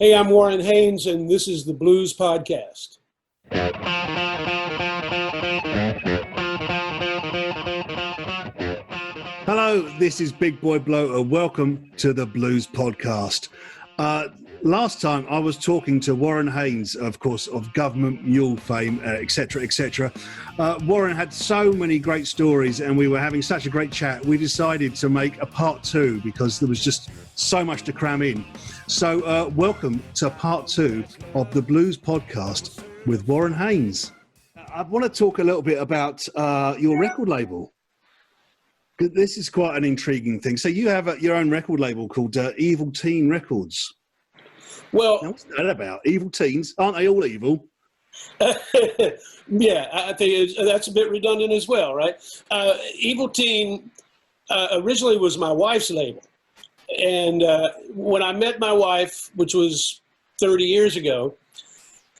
Hey, I'm Warren Haynes, and this is the Blues Podcast. Hello, this is Big Boy Bloater. Welcome to the Blues Podcast. Last time I was talking to Warren Haynes, of course, of Government Mule fame, etc., etc. Warren had so many great stories and we were having such a great chat. We decided to make a part two because there was just so much to cram in. So welcome to part two of the Blues Podcast with Warren Haynes. I want to talk a little bit about your record label. This is quite an intriguing thing. So you have your own record label called Evil Teen Records. Well, now, what's that about? Evil teens? Aren't they all evil? Yeah, I think that's a bit redundant as well, right? Evil Teen originally was my wife's label. And when I met my wife, which was 30 years ago,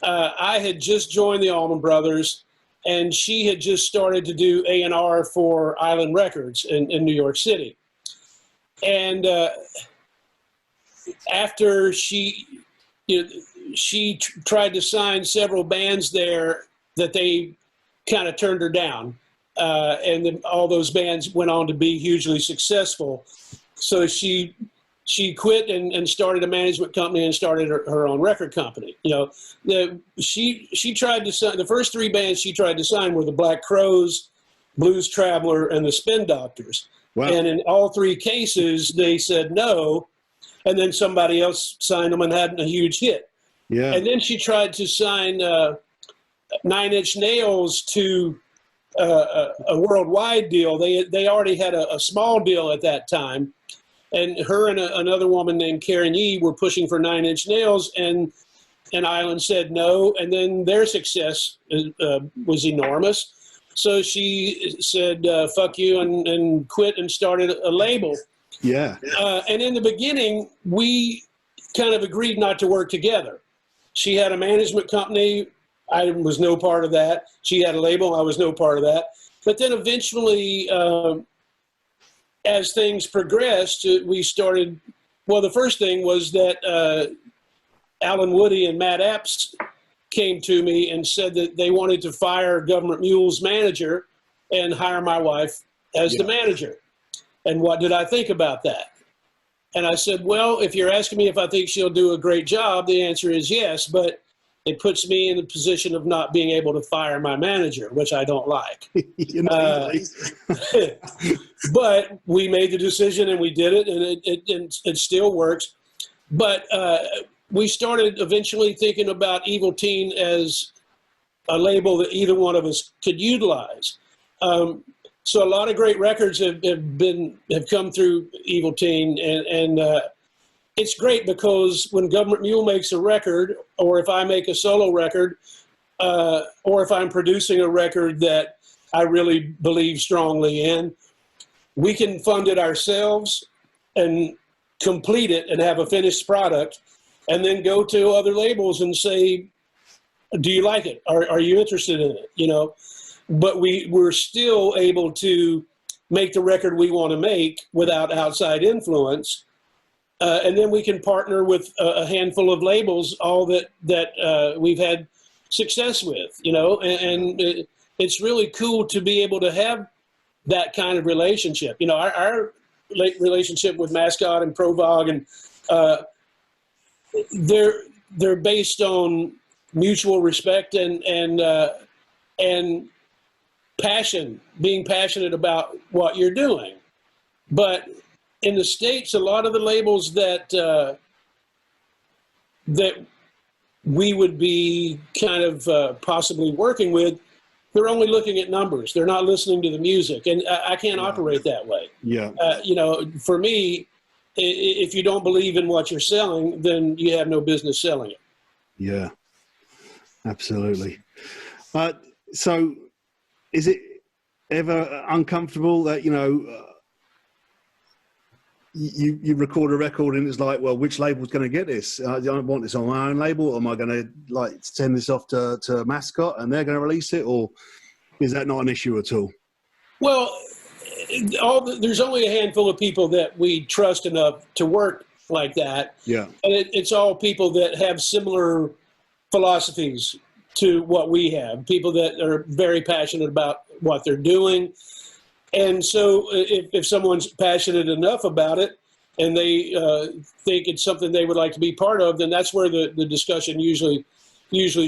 I had just joined the Allman Brothers, and she had just started to do A&R for Island Records in New York City. And after she tried to sign several bands there that they kind of turned her down. And then all those bands went on to be hugely successful. So she quit and started a management company and started her own record company. You know, she tried to sign, the first three bands she tried to sign were the Black Crowes, Blues Traveler, and the Spin Doctors. Wow. And in all three cases, they said no. And then somebody else signed them and had a huge hit. Yeah. And then she tried to sign 9 Inch Nails to a worldwide deal. They already had a small deal at that time. And her and another woman named Karen Yee were pushing for 9 Inch Nails, and Island said no. And then their success was enormous. So she said, fuck you, and quit and started a label. Yeah. And in the beginning, we kind of agreed not to work together. She had a management company. I was no part of that. She had a label. I was no part of that. But then eventually, as things progressed, we started, well, the first thing was that Alan Woody and Matt Epps came to me and said that they wanted to fire Government Mule's manager and hire my wife as the manager. And what did I think about that? And I said, well, if you're asking me if I think she'll do a great job, the answer is yes, but it puts me in the position of not being able to fire my manager, which I don't like. But we made the decision and we did it, and it still works. But we started eventually thinking about Evil Teen as a label that either one of us could utilize. So a lot of great records have come through Evil Teen, and it's great because when Government Mule makes a record, or if I make a solo record, or if I'm producing a record that I really believe strongly in, we can fund it ourselves and complete it and have a finished product, and then go to other labels and say, do you like it? Are you interested in it? You know. But we're still able to make the record we want to make without outside influence. And then we can partner with a handful of labels, all that we've had success with, you know, and it's really cool to be able to have that kind of relationship. You know, our relationship with Mascot and Provog, and they're based on mutual respect and passion, being passionate about what you're doing. But in the States, a lot of the labels that we would be kind of possibly working with, they're only looking at numbers. They're not listening to the music. And I can't operate that way. Yeah. You know, for me, if you don't believe in what you're selling, then you have no business selling it. Yeah, absolutely. So is it ever uncomfortable that, you know, you record a record and it's like, well, which label's going to get this? I want this on my own label, or am I going to like send this off to Mascot and they're going to release it, or is that not an issue at all? Well, there's only a handful of people that we trust enough to work like that. Yeah. And it's all people that have similar philosophies to what we have, people that are very passionate about what they're doing. And so if someone's passionate enough about it and they think it's something they would like to be part of, then that's where the discussion usually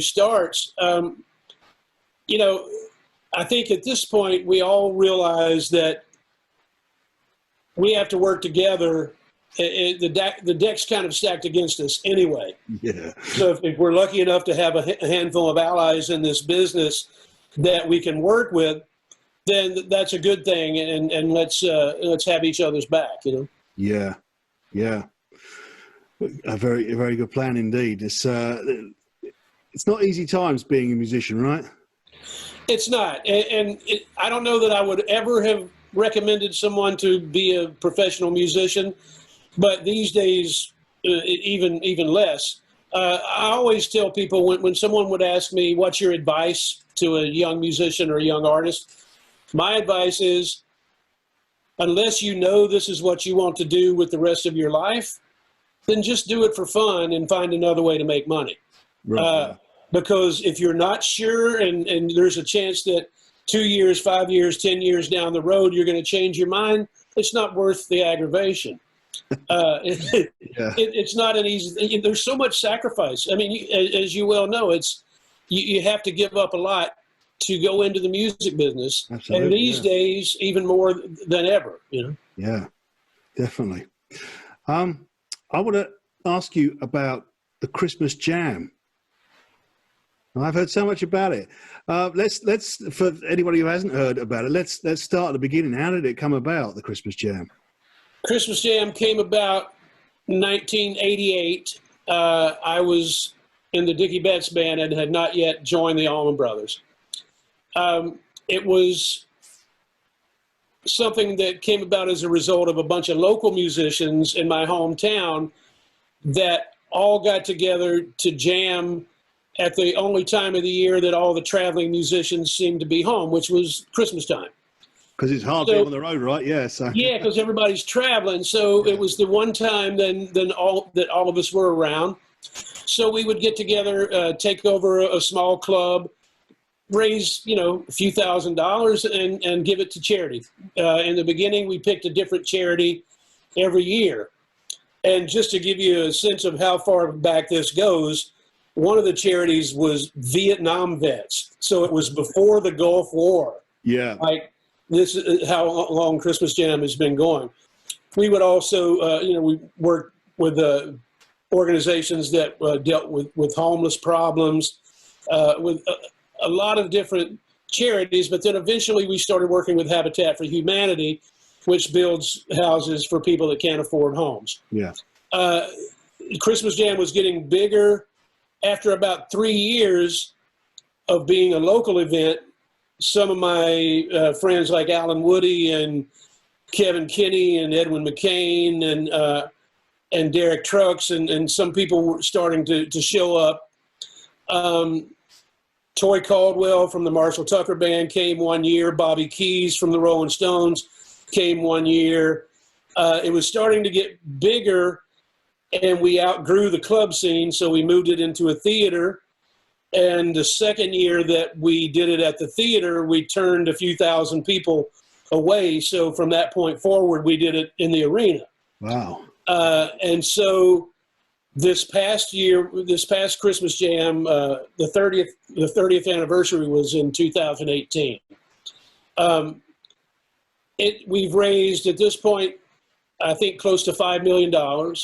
starts. You know, I think at this point we all realize that we have to work together. The deck's kind of stacked against us anyway. Yeah. So if we're lucky enough to have a handful of allies in this business that we can work with, then that's a good thing. And let's have each other's back, you know? Yeah. Yeah. A very good plan indeed. It's not easy times being a musician, right? It's not. I don't know that I would ever have recommended someone to be a professional musician, but these days, even less. I always tell people when someone would ask me, what's your advice to a young musician or a young artist? My advice is, unless you know this is what you want to do with the rest of your life, then just do it for fun and find another way to make money. Right. Because if you're not sure and there's a chance that 2 years, 5 years, 10 years down the road, you're going to change your mind, it's not worth the aggravation. It's not an easy thing. There's so much sacrifice. I mean, as you well know, you have to give up a lot to go into the music business. Absolutely, and these days, even more than ever, you know? Yeah, definitely. I want to ask you about the Christmas Jam. I've heard so much about it. Let's for anybody who hasn't heard about it, let's start at the beginning. How did it come about, the Christmas Jam? Christmas Jam came about in 1988. I was in the Dickie Betts band and had not yet joined the Allman Brothers. It was something that came about as a result of a bunch of local musicians in my hometown that all got together to jam at the only time of the year that all the traveling musicians seemed to be home, which was Christmas time. Because it's hard to be on the road, right? Yeah. So. Yeah, because everybody's traveling. So it was the one time then all of us were around. So we would get together, take over a small club, raise a few $1,000s and give it to charity. In the beginning, we picked a different charity every year. And just to give you a sense of how far back this goes, one of the charities was Vietnam vets. So it was before the Gulf War. Yeah. Like, this is how long Christmas Jam has been going. We would also, we worked with organizations that dealt with homeless problems, with a lot of different charities. But then eventually we started working with Habitat for Humanity, which builds houses for people that can't afford homes. Yeah. Christmas Jam was getting bigger. After about 3 years of being a local event, some of my friends like Alan Woody and Kevin Kinney and Edwin McCain and Derek Trucks and some people were starting to show up. Toy Caldwell from the Marshall Tucker Band came one year. Bobby Keys from the Rolling Stones came one year. It was starting to get bigger, and we outgrew the club scene, so we moved it into a theater. And the second year that we did it at the theater, we turned a few thousand people away. So from that point forward, we did it in the arena. Wow. And so this past Christmas Jam, the 30th anniversary was in 2018. We've raised at this point, I think, close to $5 million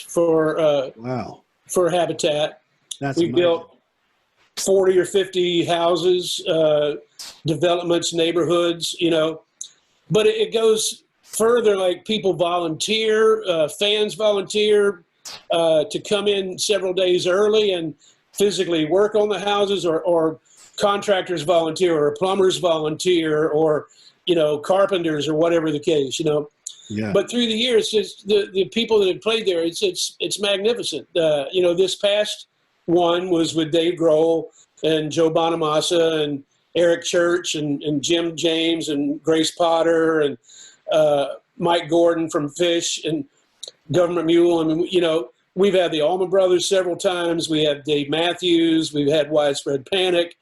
for Habitat. That's we amazing. Built 40 or 50 houses, developments, neighborhoods, but it goes further. Like, people volunteer, fans volunteer to come in several days early and physically work on the houses, or contractors volunteer, or plumbers volunteer, or carpenters, or whatever the case. Yeah. But through the years, just the people that have played there, it's magnificent. This past one was with Dave Grohl and Joe Bonamassa and Eric Church and Jim James and Grace Potter and Mike Gordon from Fish and Government Mule. I mean, we've had the Allman Brothers several times. We had Dave Matthews. We've had Widespread Panic,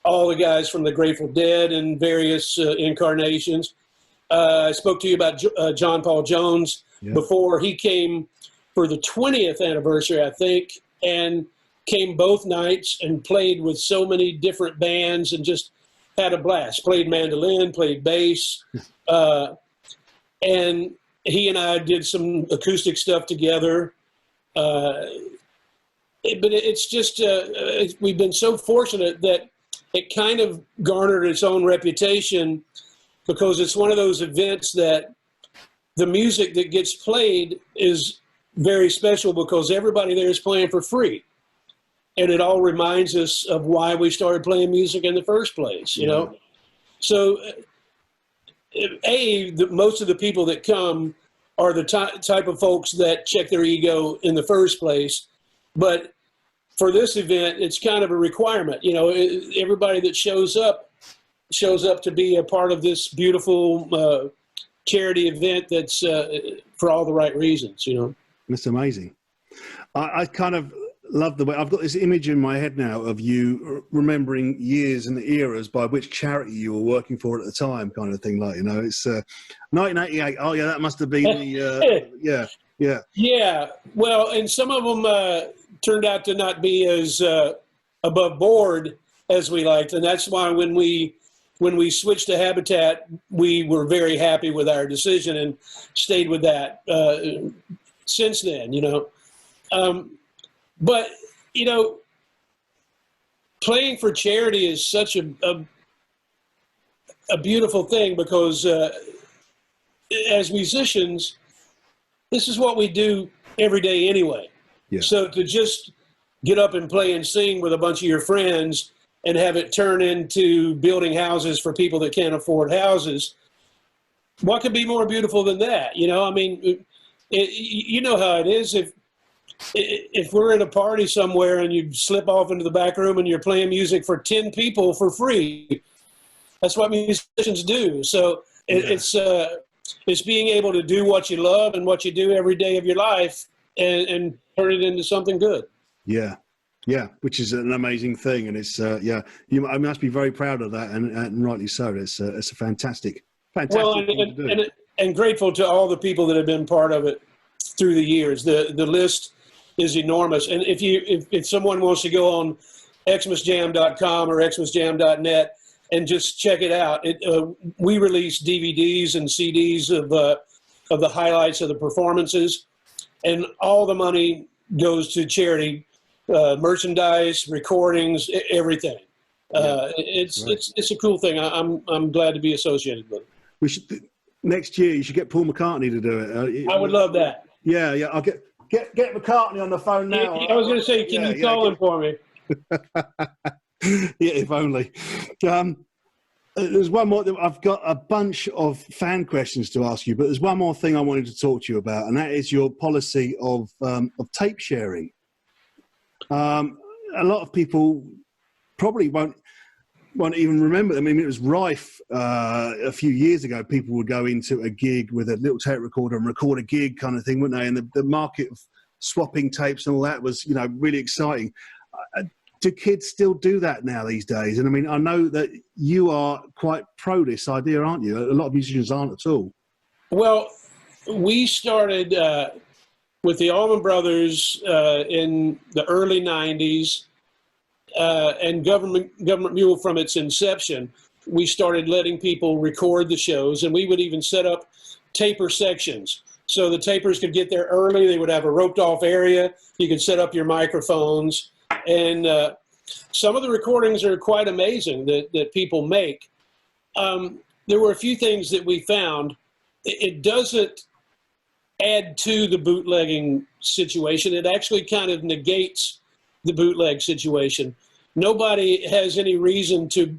all the guys from the Grateful Dead in various incarnations. I spoke to you about John Paul Jones before. He came for the 20th anniversary, I think, and came both nights and played with so many different bands and just had a blast. Played mandolin, played bass, and he and I did some acoustic stuff together. But it's just, we've been so fortunate that it kind of garnered its own reputation, because it's one of those events that the music that gets played is very special, because everybody there is playing for free. And it all reminds us of why we started playing music in the first place, you know? So, most of the people that come are the type of folks that check their ego in the first place. But for this event, it's kind of a requirement. You know, everybody that shows up to be a part of this beautiful charity event that's for all the right reasons, you know. That's amazing. I kind of love the way I've got this image in my head now of you remembering years and eras by which charity you were working for at the time, kind of thing. Like, you know, it's 1988. Oh yeah, that must have been the yeah. Well, and some of them turned out to not be as above board as we liked, and that's why when we switched to Habitat, we were very happy with our decision and stayed with that since then, you know. But, you know, playing for charity is such a beautiful thing, because as musicians, this is what we do every day anyway. Yeah. So to just get up and play and sing with a bunch of your friends and have it turn into building houses for people that can't afford houses, what could be more beautiful than that? You know, I mean, you know how it is. If we're at a party somewhere and you slip off into the back room and you're playing music for 10 people for free, that's what musicians do. So it's being able to do what you love and what you do every day of your life and turn it into something good. Yeah, which is an amazing thing. And it's, I must be very proud of that, and rightly so. It's a fantastic thing to do. And grateful to all the people that have been part of it through the years. The list is enormous. And if someone wants to go on xmasjam.com or xmasjam.net and just check it out, we release DVDs and CDs of the highlights of the performances, and all the money goes to charity, merchandise, recordings, everything. It's a cool thing. I'm glad to be associated with it. Next year you should get Paul McCartney to do it. I would love that. Yeah. I'll get McCartnney on the phone now. I was going to say, can you call him for me? Yeah, if only. There's one more. I've got a bunch of fan questions to ask you, but there's one more thing I wanted to talk to you about, and that is your policy of tape sharing. A lot of people probably won't even remember. I mean, it was rife a few years ago. People would go into a gig with a little tape recorder and record a gig kind of thing, wouldn't they? And the market of swapping tapes and all that was, you know, really exciting. Do kids still do that now these days? And I mean, I know that you are quite pro this idea, aren't you? A lot of musicians aren't at all. Well, we started with the Allman Brothers in the early 90s. And Government Mule from its inception, we started letting people record the shows, and we would even set up taper sections. So the tapers could get there early. They would have a roped off area. You could set up your microphones. And some of the recordings are quite amazing that people make. There were a few things that we found. It doesn't add to the bootlegging situation. It actually kind of negates the bootleg situation. Nobody has any reason to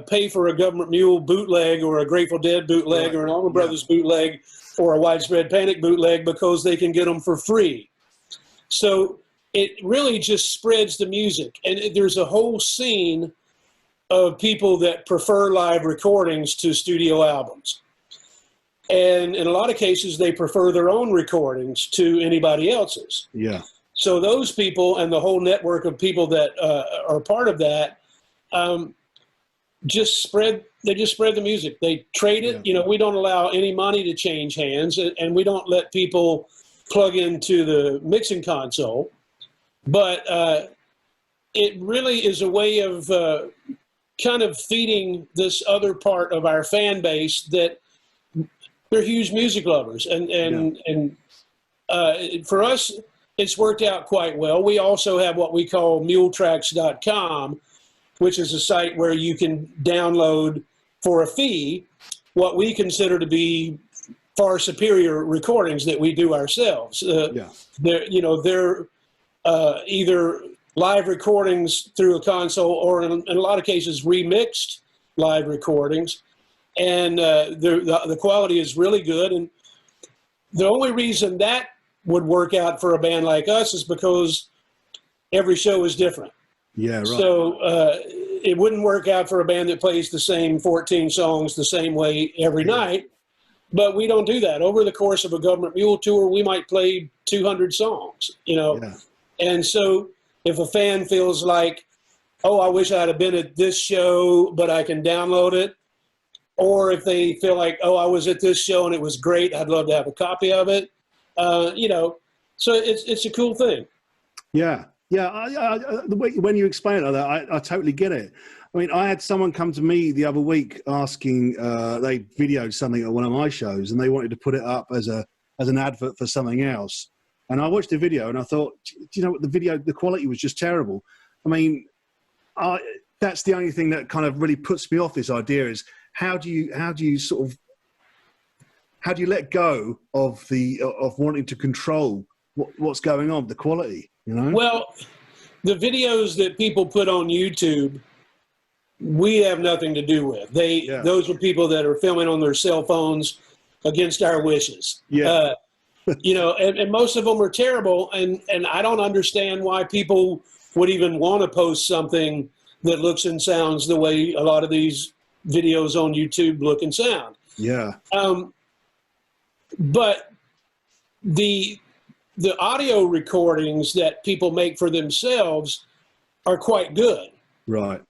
pay for a Government Mule bootleg or a Grateful Dead bootleg or an Allman Brothers bootleg or a Widespread Panic bootleg, because they can get them for free. So it really just spreads the music. And there's a whole scene of people that prefer live recordings to studio albums. And in a lot of cases, they prefer their own recordings to anybody else's. Yeah. So those people and the whole network of people that are part of that just spread the music. They trade it. Yeah. We don't allow any money to change hands, and we don't let people plug into the mixing console. But it really is a way of kind of feeding this other part of our fan base that they're huge music lovers. And for us, it's worked out quite well. We also have what we call muletracks.com, which is a site where you can download for a fee what we consider to be far superior recordings that we do ourselves. They're either live recordings through a console or in a lot of cases remixed live recordings. And the quality is really good. And the only reason that would work out for a band like us is because every show is different. Yeah, right. So it wouldn't work out for a band that plays the same 14 songs the same way every night. But we don't do that. Over the course of a Government Mule tour, we might play 200 songs, Yeah. And so if a fan feels like, oh, I wish I'd have been at this show, but I can download it. Or if they feel like, oh, I was at this show and it was great, I'd love to have a copy of it. So it's a cool thing. Yeah. Yeah. The way, when you explain it like that, I totally get it. I mean, I had someone come to me the other week asking, they videoed something at one of my shows and they wanted to put it up as an advert for something else. And I watched the video and I thought, do you know what, the quality was just terrible. I mean, that's the only thing that kind of really puts me off this idea is how do you let go of wanting to control what's going on, the quality, Well, the videos that people put on YouTube, we have nothing to do with. Those are people that are filming on their cell phones against our wishes. Yeah. And most of them are terrible. And I don't understand why people would even want to post something that looks and sounds the way a lot of these videos on YouTube look and sound. Yeah. But the audio recordings that people make for themselves are quite good. Right.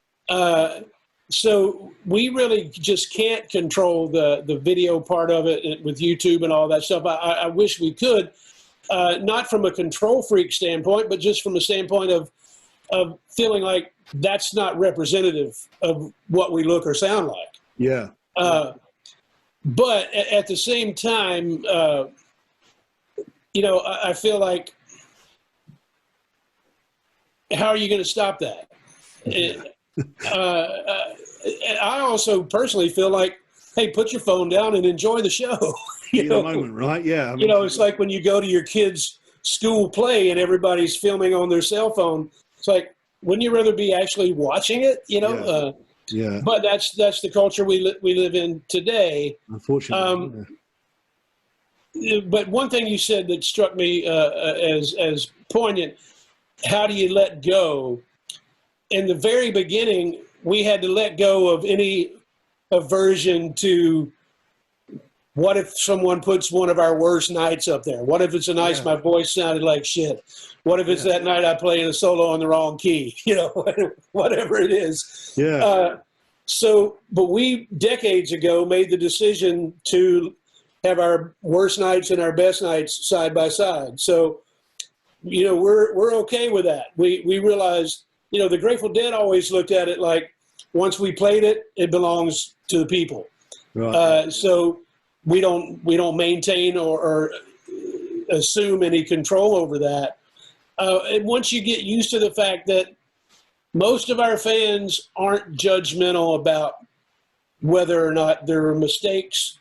So we really just can't control the video part of it with YouTube and all that stuff. I wish we could, not from a control freak standpoint, but just from a standpoint of feeling like that's not representative of what we look or sound like. Yeah. But at the same time, I feel like, how are you going to stop that? I also personally feel like, hey, put your phone down and enjoy the show. The moment, right? Yeah. It's like when you go to your kid's school play and everybody's filming on their cell phone. It's like, wouldn't you rather be actually watching it? Yeah. But that's the culture we live in today. Unfortunately. But one thing you said that struck me as poignant: how do you let go? In the very beginning, we had to let go of any aversion to what if someone puts one of our worst nights up there? What if it's a night my voice sounded like shit? What if it's that night I played a solo on the wrong key? Whatever it is. Yeah. But we decades ago made the decision to have our worst nights and our best nights side by side. So, we're okay with that. We realized, the Grateful Dead always looked at it like once we played it, it belongs to the people. Right. So we don't maintain or assume any control over that. And once you get used to the fact that most of our fans aren't judgmental about whether or not there are mistakes,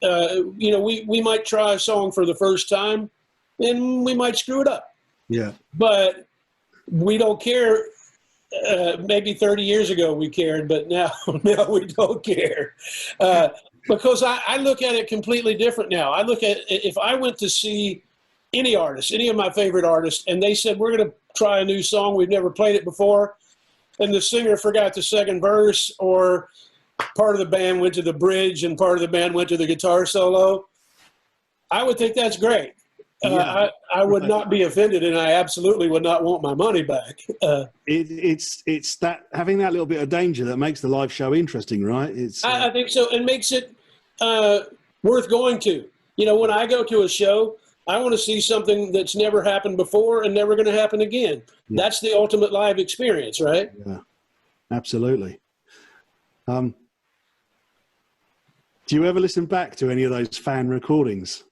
we might try a song for the first time and we might screw it up. Yeah. But we don't care. Maybe 30 years ago we cared, but now we don't care. Because I look at it completely different now. I look at, if I went to see any artist, any of my favorite artists, and they said, we're going to try a new song, we've never played it before, and the singer forgot the second verse, or part of the band went to the bridge and part of the band went to the guitar solo, I would think that's great. I would not be offended, and I absolutely would not want my money back. It's that having that little bit of danger that makes the live show interesting, right? I think so, and makes it worth going to. You know, when I go to a show, I want to see something that's never happened before and never going to happen again. Yeah. That's the ultimate live experience, right? Yeah, absolutely. Do you ever listen back to any of those fan recordings?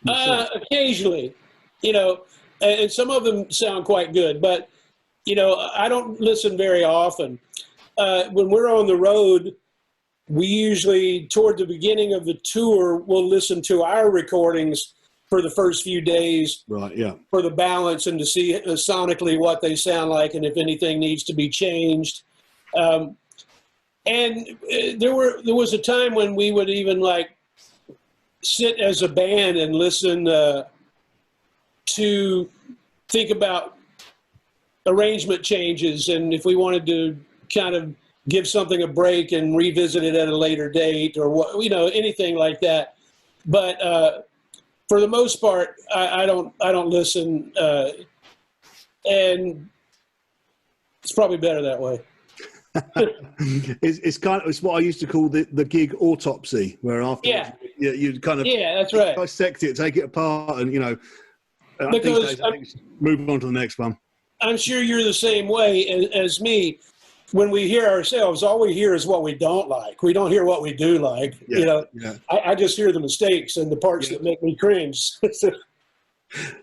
Occasionally, you know, and some of them sound quite good, but, you know, I don't listen very often. When we're on the road, we usually, toward the beginning of the tour, will listen to our recordings for the first few days, right? Yeah, for the balance and to see sonically what they sound like and if anything needs to be changed. And there was a time when we would even like sit as a band and listen to think about arrangement changes, and if we wanted to kind of give something a break and revisit it at a later date, or what, you know, anything like that. But for the most part, I don't listen, and it's probably better that way. It's what I used to call the gig autopsy, where after you kind of that's right, dissect it, take it apart, and you know, because I think move on to the next one. I'm sure you're the same way as me. When we hear ourselves, all we hear is what we don't like. We don't hear what we do like. Yeah, you know, yeah. I just hear the mistakes and the parts that make me cringe.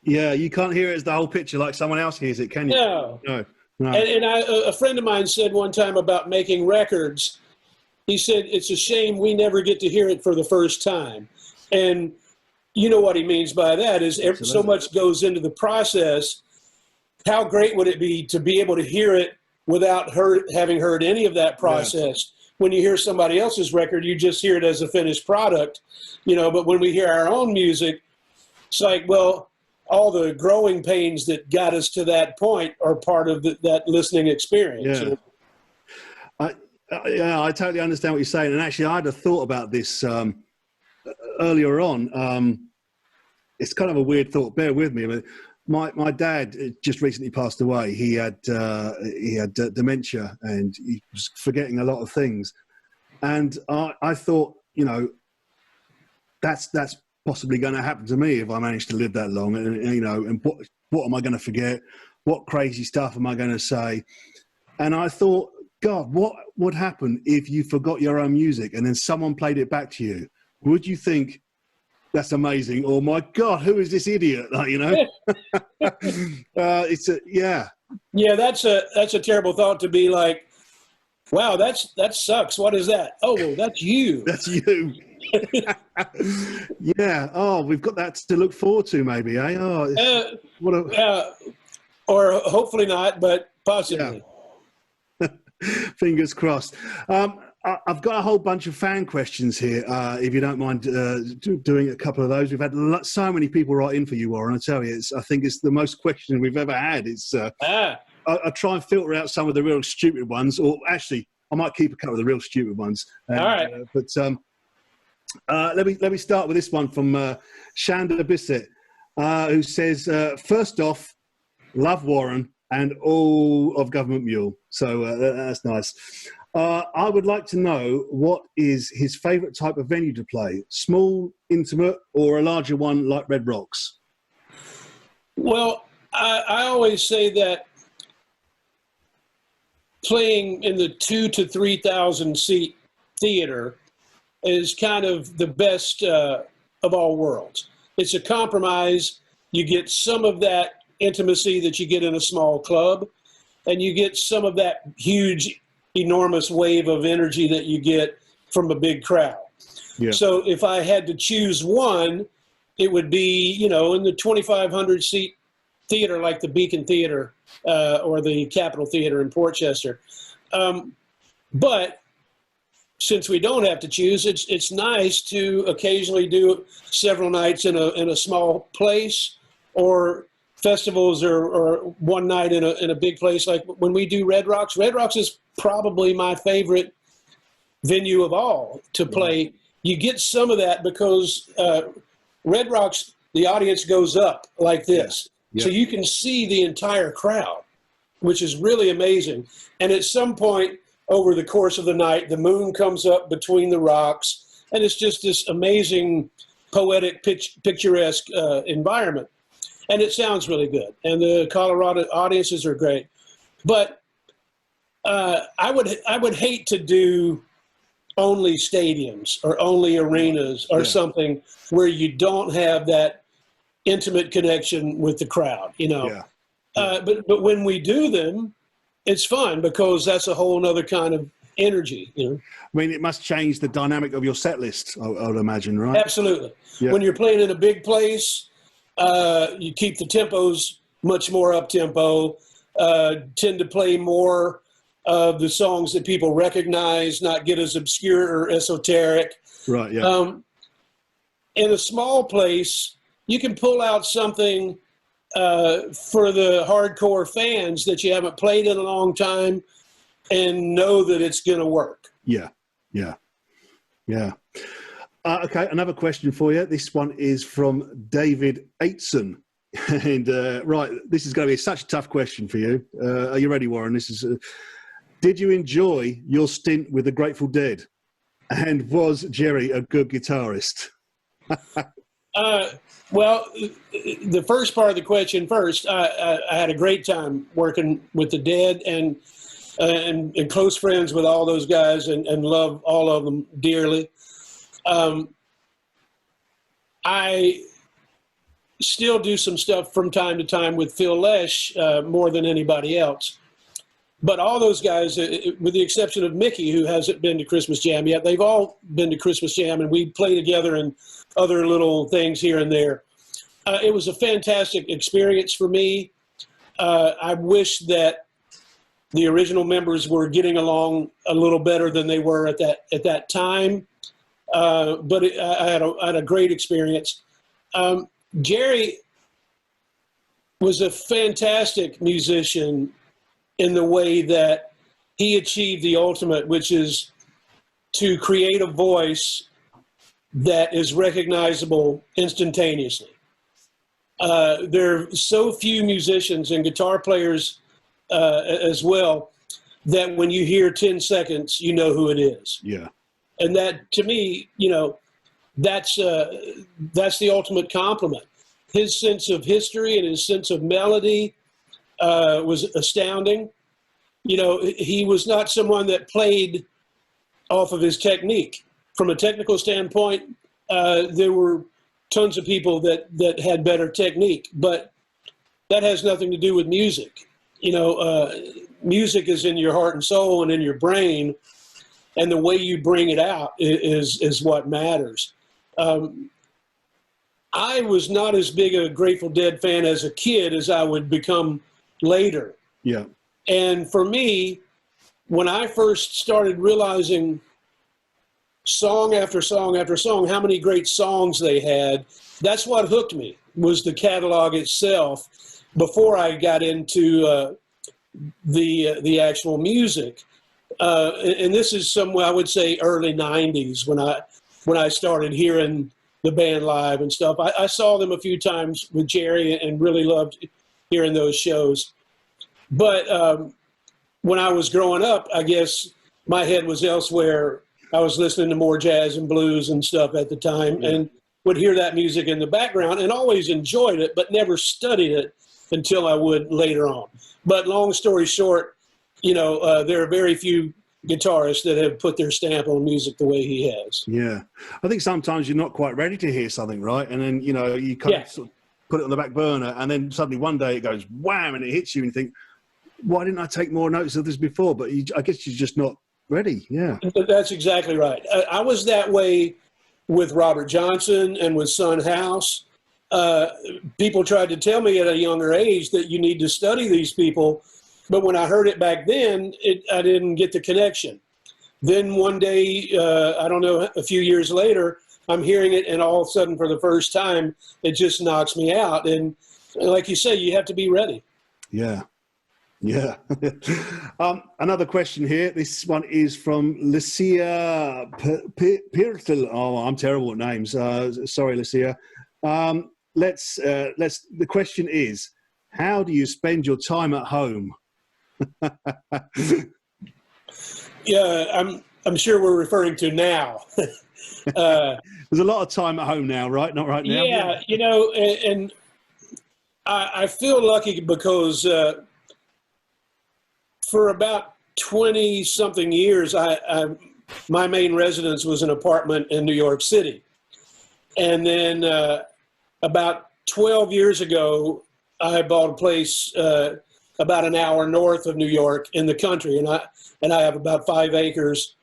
Yeah, you can't hear it as the whole picture like someone else hears it, can you? No. No. And a friend of mine said one time about making records, he said, it's a shame we never get to hear it for the first time. And you know what he means by that is so much goes into the process. How great would it be to be able to hear it without having heard any of that process? Yeah. When you hear somebody else's record, you just hear it as a finished product, you know, but when we hear our own music, it's like, well, all the growing pains that got us to that point are part of that listening experience. Yeah. I totally understand what you're saying. And actually, I had a thought about this earlier on. It's kind of a weird thought. Bear with me. My dad just recently passed away. He had dementia, and he was forgetting a lot of things. And I thought, you know, that's possibly going to happen to me if I manage to live that long. And you know, and what am I going to forget? What crazy stuff am I going to say? And I thought, God, what would happen if you forgot your own music and then someone played it back to you? Would you think, that's amazing, or my God, who is this idiot? Like, you know, Yeah, that's a terrible thought, to be like, wow, that sucks. What is that? Oh, well, that's you. That's you. Yeah. Oh, we've got that to look forward to, maybe, eh? Oh, or hopefully not, but possibly. Yeah. Fingers crossed. I've got a whole bunch of fan questions here, if you don't mind doing a couple of those. We've had so many people write in for you, Warren. I tell you, I think it's the most questions we've ever had. I try and filter out some of the real stupid ones, or actually, I might keep a couple of the real stupid ones. All right. Let me start with this one from Shanda Bissett, who says, first off, love Warren and all of Government Mule. So that's nice. I would like to know what is his favourite type of venue to play, small, intimate, or a larger one like Red Rocks? Well, I always say that playing in the 2,000 to 3,000 seat theater is kind of the best of all worlds. It's a compromise. You get some of that intimacy that you get in a small club, and you get some of that huge, enormous wave of energy that you get from a big crowd. Yeah. So if I had to choose one, it would be, you know, in the 2,500 seat theater like the Beacon Theater or the Capitol Theater in Portchester. But since we don't have to choose, it's nice to occasionally do several nights in a small place, or festivals, or one night in a big place. Like when we do Red Rocks. Red Rocks is probably my favorite venue of all to play. You get some of that because Red Rocks, the audience goes up like this. Yeah. So you can see the entire crowd, which is really amazing. And at some point over the course of the night, the moon comes up between the rocks, and it's just this amazing, poetic, picturesque environment. And it sounds really good. And the Colorado audiences are great. But I would hate to do only stadiums or only arenas or something where you don't have that intimate connection with the crowd, you know. But when we do them, it's fun because that's a whole other kind of energy, you know. I mean, it must change the dynamic of your set list, I would imagine, right? Absolutely. Yeah. When you're playing in a big place, you keep the tempos much more up-tempo, tend to play more of the songs that people recognize, not get as obscure or esoteric. Right, yeah. In a small place, you can pull out something for the hardcore fans that you haven't played in a long time and know that it's going to work. Yeah. Okay, another question for you. This one is from David Aitson. And right, this is going to be such a tough question for you. Are you ready, Warren? This is... did you enjoy your stint with the Grateful Dead? And was Jerry a good guitarist? Well, the first part of the question first, I had a great time working with the Dead and close friends with all those guys and love all of them dearly. I still do some stuff from time to time with Phil Lesh more than anybody else. But all those guys, with the exception of Mickey, who hasn't been to Christmas Jam yet, they've all been to Christmas Jam, and we play together and other little things here and there. It was a fantastic experience for me. I wish that the original members were getting along a little better than they were at that time. But I had a great experience. Jerry was a fantastic musician in the way that he achieved the ultimate, which is to create a voice that is recognizable instantaneously. There are so few musicians and guitar players as well that when you hear 10 seconds, you know who it is. Yeah. And that, to me, you know, that's the ultimate compliment. His sense of history and his sense of melody was astounding. You know, he was not someone that played off of his technique. From a technical standpoint, there were tons of people that had better technique, but that has nothing to do with music. You know, music is in your heart and soul and in your brain, and the way you bring it out is what matters. I was not as big a Grateful Dead fan as a kid as I would become later. Yeah. And for me, when I first started realizing song after song after song, how many great songs they had, that's what hooked me, was the catalog itself before I got into the actual music. And this is somewhere, I would say, early 90s when I started hearing the band live and stuff. I saw them a few times with Jerry and really loved hearing those shows. But when I was growing up, I guess my head was elsewhere. I was listening to more jazz and blues and stuff at the time, and would hear that music in the background and always enjoyed it, but never studied it until I would later on. But long story short, you know, there are very few guitarists that have put their stamp on music the way he has. Yeah. I think sometimes you're not quite ready to hear something, right? And then, you know, you kind of sort of put it on the back burner, and then suddenly one day it goes wham, and it hits you, and you think, why didn't I take more notice of this before? But I guess you're just not ready. Yeah. That's exactly right. I was that way with Robert Johnson and with Son House. People tried to tell me at a younger age that you need to study these people. But when I heard it back then, I didn't get the connection. Then one day, I don't know, a few years later, I'm hearing it, and all of a sudden, for the first time, it just knocks me out. And like you say, you have to be ready. Yeah. Yeah. Another question here. This one is from Lucia Pirtel. Oh, I'm terrible at names. Sorry, Lucia. The question is, how do you spend your time at home? Yeah, I'm sure we're referring to now. There's a lot of time at home now, right? Not right now. Yeah, you know, and I feel lucky because for about 20-something years, my main residence was an apartment in New York City. And then about 12 years ago, I bought a place about an hour north of New York in the country, and I have about 5 acres.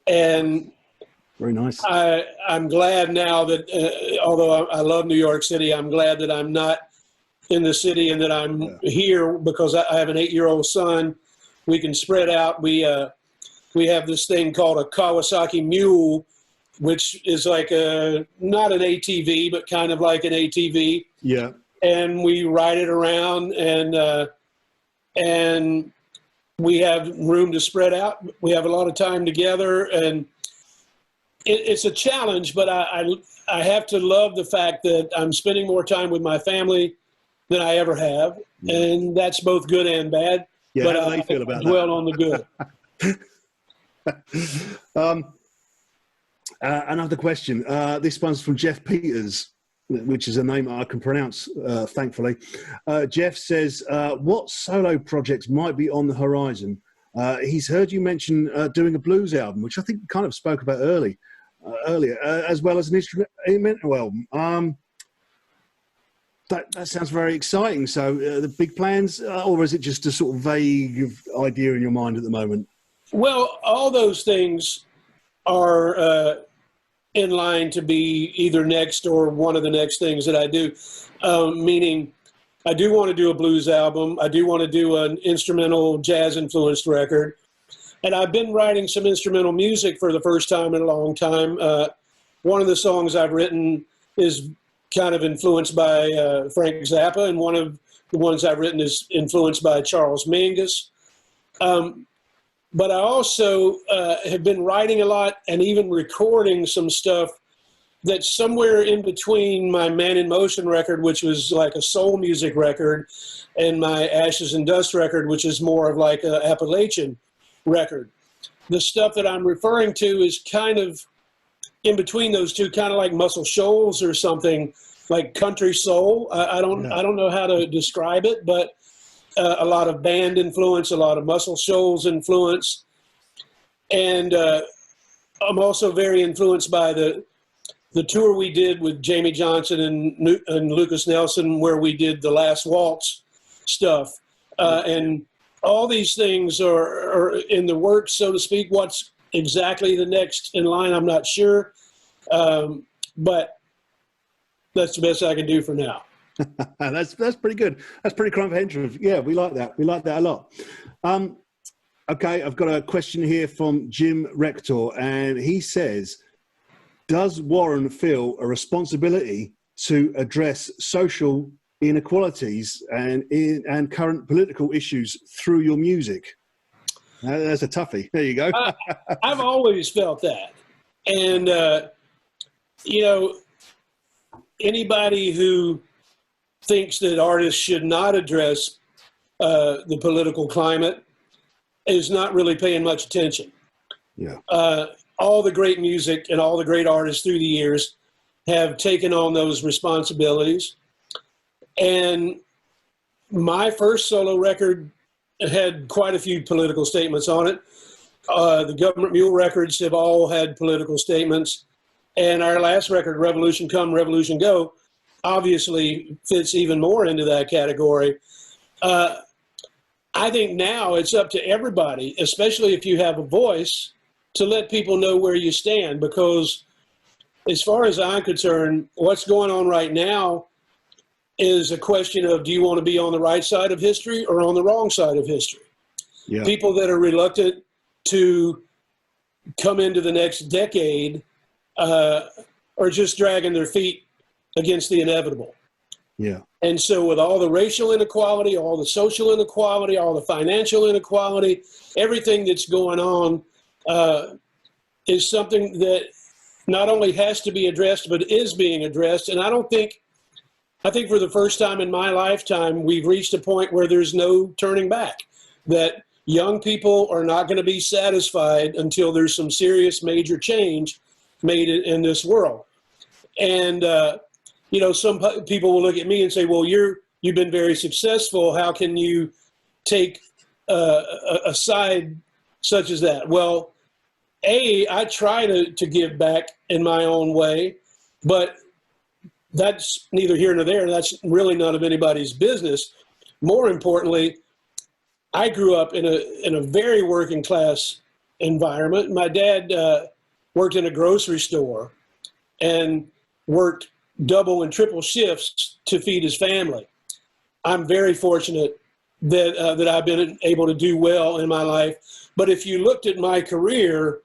And very nice. I'm glad now that, although I love New York City, I'm glad that I'm not in the city and that I'm here because I have an 8-year-old son. We can spread out. We have this thing called a Kawasaki Mule, which is like not an ATV, but kind of like an ATV. Yeah. And we ride it around, and we have room to spread out. We have a lot of time together, and it's a challenge, but I have to love the fact that I'm spending more time with my family than I ever have, and that's both good and bad. Yeah, but how do you feel about that? Dwell on the good. Another question. This one's from Jeff Peters, which is a name I can pronounce, thankfully. Jeff says, what solo projects might be on the horizon? He's heard you mention doing a blues album, which I think we kind of spoke about earlier, as well as an instrumental album. That sounds very exciting. So the big plans, or is it just a sort of vague idea in your mind at the moment? Well, all those things are in line to be either next or one of the next things that I do, meaning I do want to do a blues album. I do want to do an instrumental jazz-influenced record. And I've been writing some instrumental music for the first time in a long time. One of the songs I've written is kind of influenced by Frank Zappa, and one of the ones I've written is influenced by Charles Mingus. But I also have been writing a lot and even recording some stuff that's somewhere in between my Man in Motion record, which was like a soul music record, and my Ashes and Dust record, which is more of like an Appalachian record. The stuff that I'm referring to is kind of in between those two, kind of like Muscle Shoals or something, like country soul. I don't know how to describe it, but a lot of band influence, a lot of Muscle Shoals influence. And I'm also very influenced by the tour we did with Jamie Johnson and Lucas Nelson, where we did the Last Waltz stuff. And all these things are in the works, so to speak. What's exactly the next in line, I'm not sure. But that's the best I can do for now. That's pretty good. That's pretty comprehensive. Yeah, we like that. We like that a lot. Okay, I've got a question here from Jim Rector, and he says, does Warren feel a responsibility to address social inequalities and current political issues through your music? That's a toughie. There you go. I've always felt that. And, you know, anybody who thinks that artists should not address the political climate is not really paying much attention. Yeah. All the great music and all the great artists through the years have taken on those responsibilities. And my first solo record had quite a few political statements on it. The Government Mule records have all had political statements. And our last record, Revolution Come, Revolution Go, obviously fits even more into that category. I think now it's up to everybody, especially if you have a voice, to let people know where you stand. Because as far as I'm concerned, what's going on right now is a question of, do you want to be on the right side of history or on the wrong side of history? Yeah. People that are reluctant to come into the next decade are just dragging their feet against the inevitable. Yeah. And so with all the racial inequality, all the social inequality, all the financial inequality, everything that's going on is something that not only has to be addressed, but is being addressed. And I think for the first time in my lifetime, we've reached a point where there's no turning back, that young people are not going to be satisfied until there's some serious major change made in this world. And, some people will look at me and say, well, you've been very successful. How can you take a side such as that? Well, I try to give back in my own way, but that's neither here nor there. That's really none of anybody's business. More importantly, I grew up in a very working class environment. My dad worked in a grocery store and worked double and triple shifts to feed his family. I'm very fortunate that I've been able to do well in my life. But if you looked at my career,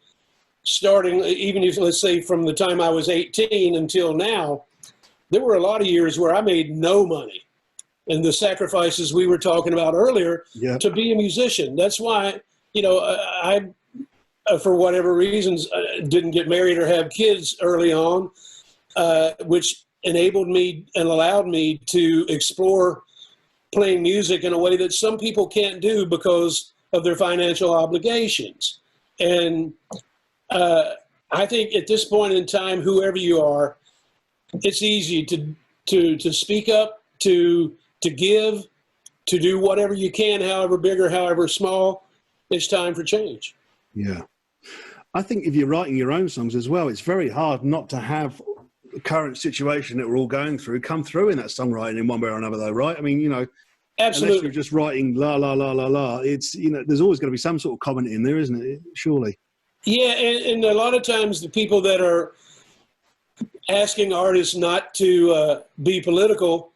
starting even if, let's say, from the time I was 18 until now, there were a lot of years where I made no money. And the sacrifices we were talking about earlier to be a musician. That's why, I for whatever reasons, didn't get married or have kids early on, which enabled me and allowed me to explore playing music in a way that some people can't do because of their financial obligations. And I think at this point in time, whoever you are, it's easy to speak up, to give, to do whatever you can, however big or however small. It's time for change. Yeah. I think if you're writing your own songs as well, it's very hard not to have the current situation that we're all going through come through in that songwriting in one way or another, though, right? I mean, absolutely. Unless you're just writing la, la, la, la, la, it's, there's always going to be some sort of comment in there, isn't it? Surely. Yeah. And a lot of times the people that are asking artists not to be political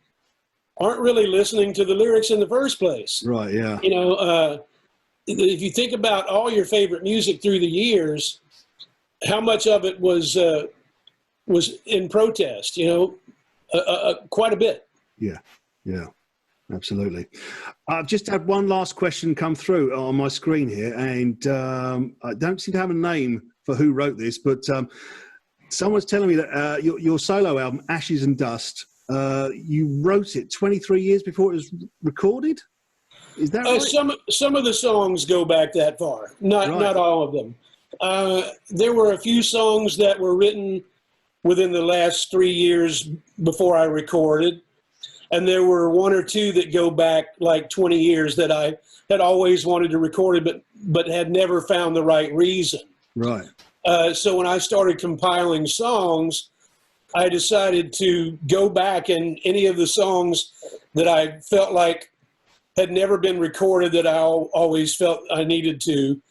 aren't really listening to the lyrics in the first place. Right, yeah. If you think about all your favorite music through the years, how much of it was in protest, quite a bit. Yeah, absolutely. I've just had one last question come through on my screen here, and I don't seem to have a name for who wrote this, but someone's telling me that your solo album, Ashes and Dust, you wrote it 23 years before it was recorded? Is that right? Some of the songs go back that far, not all of them. There were a few songs that were written within the last 3 years before I recorded, and there were one or two that go back like 20 years that I had always wanted to record it, but had never found the right reason. Right. So when I started compiling songs, I decided to go back, and any of the songs that I felt like had never been recorded that I always felt I needed to,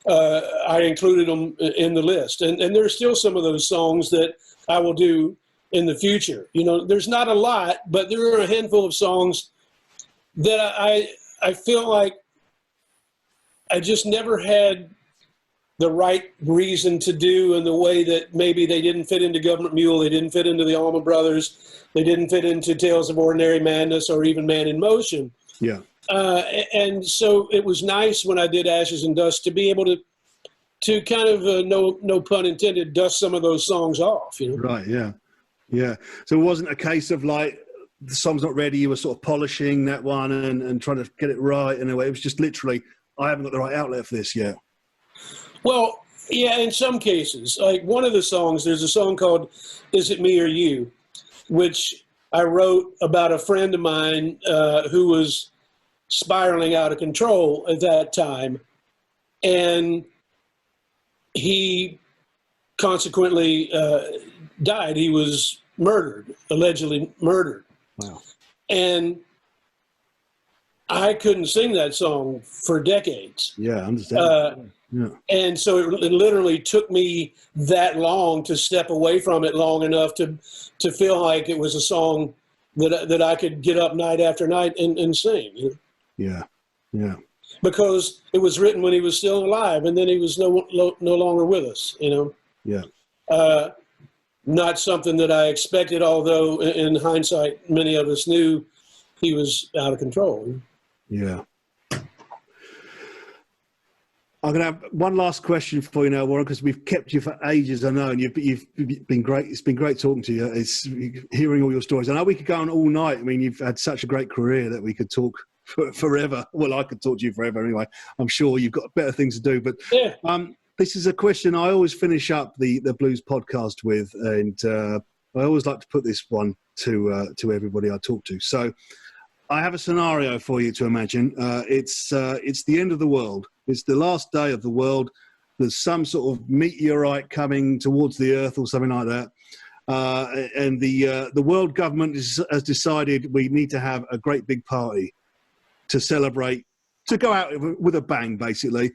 I included them in the list. And there's still some of those songs that I will do in the future. There's not a lot, but there are a handful of songs that I feel like I just never had the right reason to do, in the way that maybe they didn't fit into Government Mule, they didn't fit into the Allman Brothers, they didn't fit into Tales of Ordinary Madness or even Man in Motion. Yeah. And so it was nice when I did Ashes and Dust to be able to kind of, no pun intended, dust some of those songs off. Right, yeah. Yeah. So it wasn't a case of like, the song's not ready, you were sort of polishing that one and trying to get it right in a way. It was just literally, I haven't got the right outlet for this yet. Well, yeah, in some cases. Like one of the songs, there's a song called Is It Me or You, which I wrote about a friend of mine who was spiraling out of control at that time. And he consequently died. He was murdered, allegedly murdered. Wow. And I couldn't sing that song for decades. Yeah, I understand. Yeah. And so it literally took me that long to step away from it long enough to feel like it was a song that I could get up night after night and sing. Yeah, yeah. Because it was written when he was still alive, and then he was no longer with us. Yeah. Not something that I expected, although in hindsight, many of us knew he was out of control. Yeah. I'm going to have one last question for you now, Warren, because we've kept you for ages, I know, and you've been great. It's been great talking to you. It's hearing all your stories. I know we could go on all night. I mean, you've had such a great career that we could talk forever. Well, I could talk to you forever anyway. I'm sure you've got better things to do. But this is a question I always finish up the Blues podcast with, and I always like to put this one to everybody I talk to. So I have a scenario for you to imagine. It's the end of the world. It's the last day of the world. There's some sort of meteorite coming towards the Earth or something like that. And the world government has decided we need to have a great big party to celebrate, to go out with a bang, basically.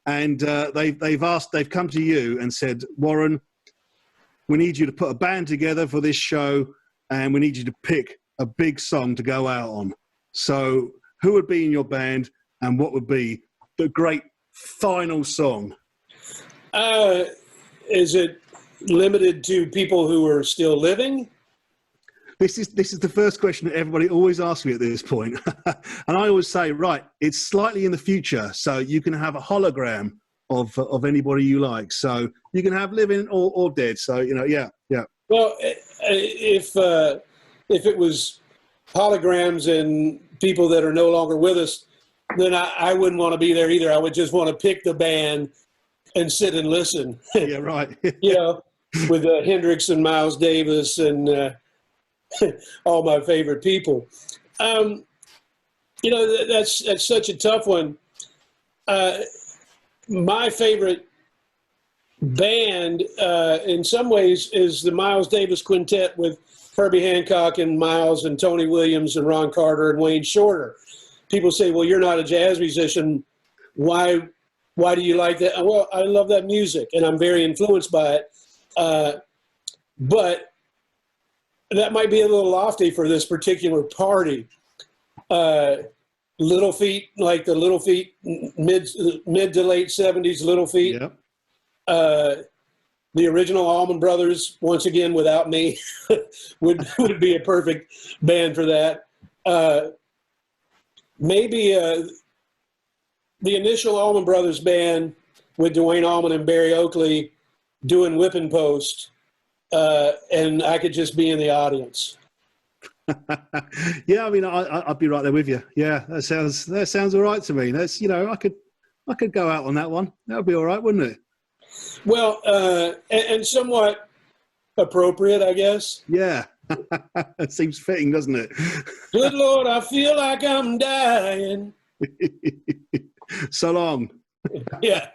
And they've come to you and said, Warren, we need you to put a band together for this show, and we need you to pick a big song to go out on. So who would be in your band, and what would be the great final song? Is it limited to people who are still living? This is the first question that everybody always asks me at this point. And I always say, right, it's slightly in the future, so you can have a hologram of anybody you like. So you can have living or dead. So, yeah. Well, if it was holograms and people that are no longer with us, then I wouldn't want to be there either. I would just want to pick the band and sit and listen. Yeah, right. With Hendrix and Miles Davis and all my favorite people. That's such a tough one. My favorite band, in some ways, is the Miles Davis Quintet with Herbie Hancock and Miles and Tony Williams and Ron Carter and Wayne Shorter. People say, well, you're not a jazz musician. Why do you like that? Well, I love that music, and I'm very influenced by it. But that might be a little lofty for this particular party. Little Feat, like the Little Feat, mid to late 70s Little Feat. Yep. The original Allman Brothers, once again without me, would be a perfect band for that. Maybe the initial Allman Brothers band with Dwayne Allman and Barry Oakley doing Whipping Post, and I could just be in the audience. Yeah, I mean, I'd be right there with you. Yeah, that sounds all right to me. That's I could go out on that one. That would be all right, wouldn't it? Well, and somewhat appropriate, I guess. Yeah, it seems fitting, doesn't it? Good Lord, I feel like I'm dying. So long. Yeah.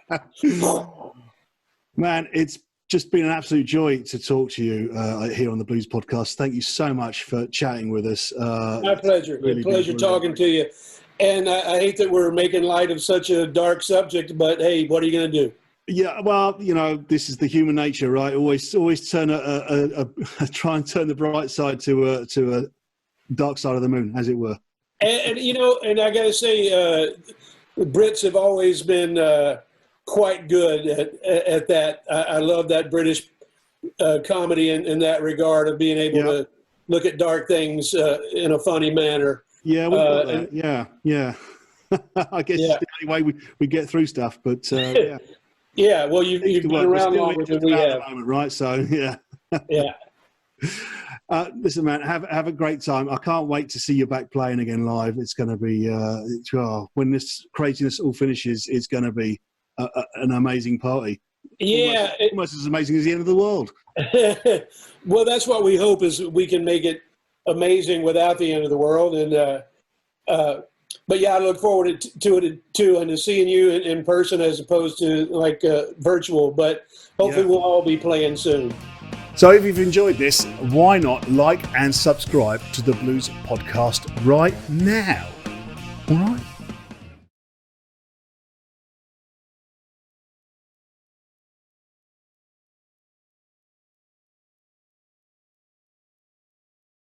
Man, it's just been an absolute joy to talk to you here on the Blues Podcast. Thank you so much for chatting with us. My pleasure. Really pleasure talking to you. And I hate that we're making light of such a dark subject, but hey, what are you going to do? Yeah, well, this is the human nature, right? Always turn try and turn the bright side to a dark side of the moon, as it were. And I got to say, the Brits have always been quite good at that. I love that British comedy in that regard of being able to look at dark things in a funny manner. Yeah, we got that. Yeah. I guess it's the only way we get through stuff, but yeah. Yeah, well, you've been around longer than we have. At the moment, right? So, yeah. Yeah. Listen, man, have a great time. I can't wait to see you back playing again live. It's going to be, when this craziness all finishes, it's going to be an amazing party. Yeah. Almost as amazing as the end of the world. Well, that's what we hope, is we can make it amazing without the end of the world. And but yeah, I look forward to it too, and to seeing you in person as opposed to like virtual. But hopefully we'll all be playing soon. So if you've enjoyed this, why not like and subscribe to the Blues Podcast right now? All right.